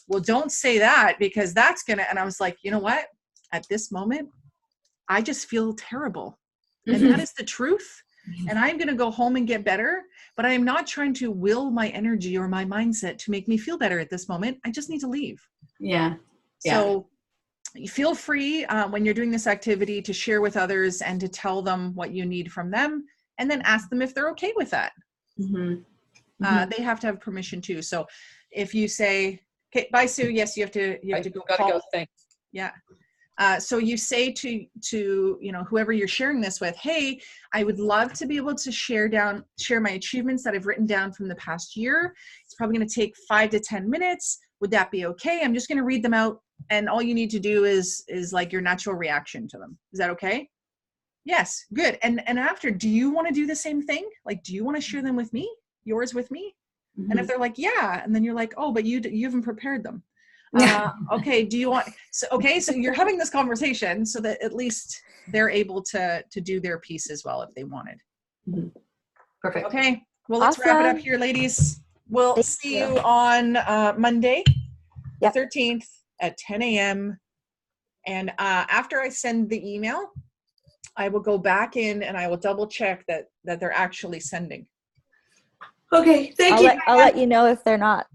well, don't say that because that's going to, and I was like, you know what? At this moment, I just feel terrible. And that is the truth. And I'm going to go home and get better, but I am not trying to will my energy or my mindset to make me feel better at this moment. I just need to leave. Yeah. So you feel free when you're doing this activity to share with others and to tell them what you need from them and then ask them if they're okay with that. They have to have permission too. So if you say, okay, bye Sue. Yes, you have to go. Gotta go. Thanks. Yeah. So you say to whoever you're sharing this with, hey, I would love to be able to share my achievements that I've written down from the past year. It's probably going to take 5 to 10 minutes. Would that be okay? I'm just going to read them out, and all you need to do is like your natural reaction to them. Is that okay? Yes, good. And after, do you want to do the same thing? Like, do you want to share them with me? Yours with me? And if they're like, yeah, and then you're like, oh, but you haven't prepared them. Okay, do you want, so you're having this conversation so that at least they're able to do their piece as well if they wanted. Perfect. Okay, well, let's wrap it up here, ladies. We'll see you on Monday, the 13th at 10 a.m. And after I send the email, I will go back in and I will double check that they're actually sending. Okay, thank you. I'll let you know if they're not.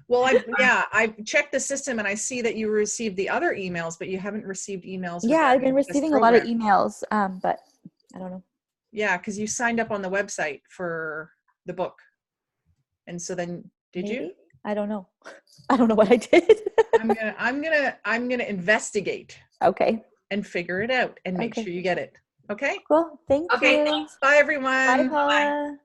Well, I checked the system and I see that you received the other emails, but you haven't received emails. Yeah, I've been receiving a lot of emails, but I don't know. Yeah, because you signed up on the website for the book. And so then, did you? I don't know. I don't know what I did. I'm gonna investigate. Okay. And figure it out and make sure you get it. Okay? Cool. Thank you. Thanks. Bye, everyone. Bye, Paula.